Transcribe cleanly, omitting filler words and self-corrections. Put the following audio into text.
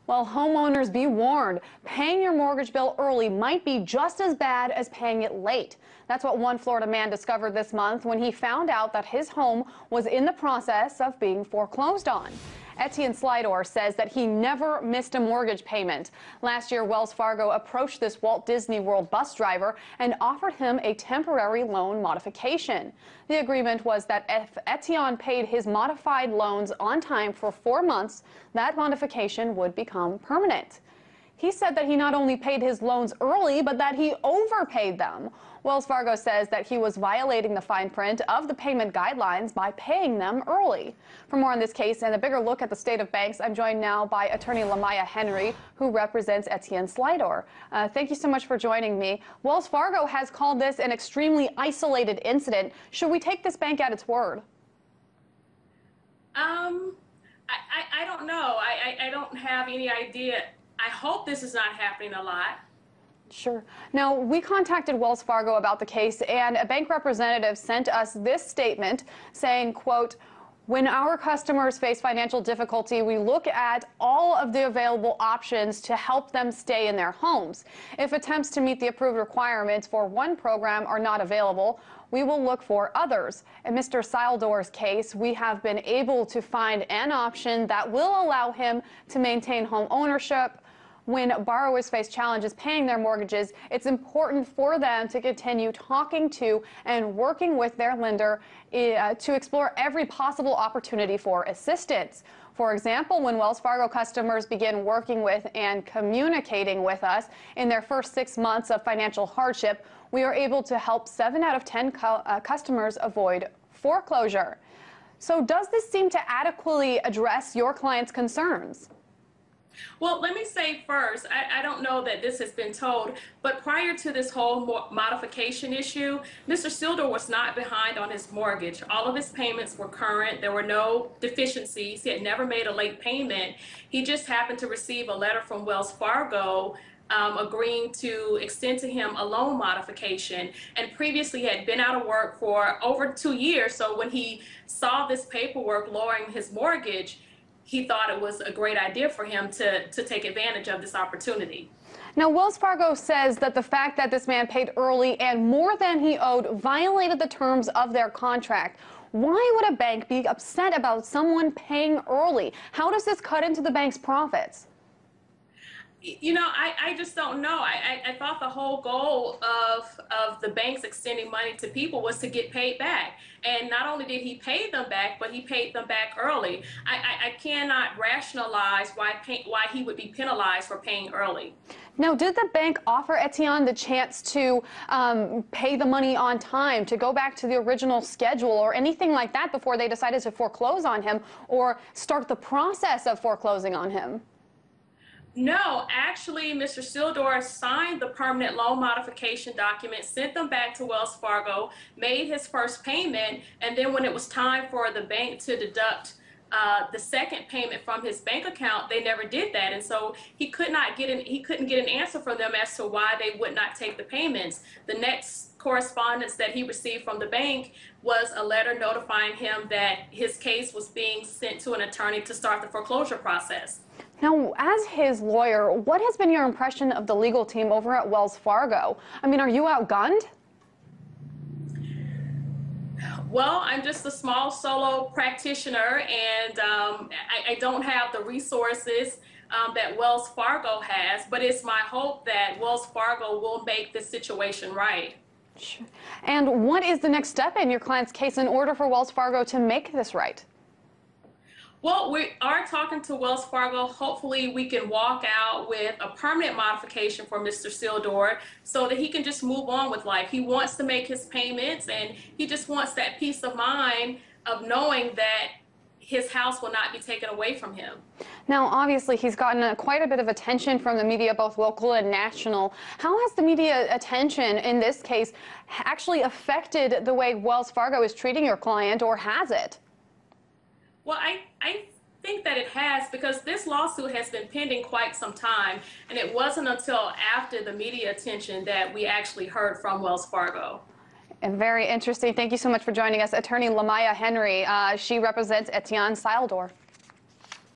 Well, homeowners, be warned. Paying your mortgage bill early might be just as bad as paying it late. That's what one Florida man discovered this month when he found out that his home was in the process of being foreclosed on. Etienne Syldor says that he never missed a mortgage payment. Last year, Wells Fargo approached this Walt Disney World bus driver and offered him a temporary loan modification. The agreement was that if Etienne paid his modified loans on time for 4 months, that modification would become permanent. He said that he not only paid his loans early, but that he overpaid them. Wells Fargo says that he was violating the fine print of the payment guidelines by paying them early. For more on this case and a bigger look at the state of banks, I'm joined now by attorney LaMya Henry, who represents Etienne Syldor. Thank you so much for joining me. Wells Fargo has called this an extremely isolated incident. Should we take this bank at its word? I don't know. I don't have any idea. I hope this is not happening a lot. Sure. Now, we contacted Wells Fargo about the case, and a bank representative sent us this statement saying, quote, "When our customers face financial difficulty, we look at all of the available options to help them stay in their homes. If attempts to meet the approved requirements for one program are not available, we will look for others. In Mr. Syldor's case, we have been able to find an option that will allow him to maintain home ownership. When borrowers face challenges paying their mortgages, it's important for them to continue talking to and working with their lender to explore every possible opportunity for assistance. For example, when Wells Fargo customers begin working with and communicating with us in their first 6 months of financial hardship, we are able to help 7 out of 10 customers avoid foreclosure." So does this seem to adequately address your client's concerns? Well, let me say first, I don't know that this has been told, but prior to this whole modification issue, Mr. Syldor was not behind on his mortgage. All of his payments were current. There were no deficiencies. He had never made a late payment. He just happened to receive a letter from Wells Fargo agreeing to extend to him a loan modification, and previously had been out of work for over 2 years. So when he saw this paperwork lowering his mortgage, he thought it was a great idea for him to take advantage of this opportunity. Now, Wells Fargo says that the fact that this man paid early and more than he owed violated the terms of their contract. Why would a bank be upset about someone paying early? How does this cut into the bank's profits? You know, I just don't know. I thought the whole goal of the banks extending money to people was to get paid back. And not only did he pay them back, but he paid them back early. I cannot rationalize why he would be penalized for paying early. Now, did the bank offer Etienne the chance to pay the money on time, to go back to the original schedule or anything like that before they decided to foreclose on him or start the process of foreclosing on him? No, actually, Mr. Syldor signed the permanent loan modification document, sent them back to Wells Fargo, made his first payment, and then when it was time for the bank to deduct the second payment from his bank account, they never did that, and so he couldn't get an answer from them as to why they would not take the payments. The next correspondence that he received from the bank was a letter notifying him that his case was being sent to an attorney to start the foreclosure process. Now, as his lawyer, what has been your impression of the legal team over at Wells Fargo? I mean, are you outgunned? Well, I'm just a small solo practitioner, and I don't have the resources that Wells Fargo has, but it's my hope that Wells Fargo will make this situation right. Sure. And what is the next step in your client's case in order for Wells Fargo to make this right? Well, we are talking to Wells Fargo. Hopefully we can walk out with a permanent modification for Mr. Syldor so that he can just move on with life. He wants to make his payments, and he just wants that peace of mind of knowing that his house will not be taken away from him. Now, obviously, he's gotten quite a bit of attention from the media, both local and national. How has the media attention in this case actually affected the way Wells Fargo is treating your client, or has it? Well, I think that it has, because this lawsuit has been pending quite some time, and it wasn't until after the media attention that we actually heard from Wells Fargo. And very interesting. Thank you so much for joining us. Attorney LaMya Henry, she represents Etienne Syldor.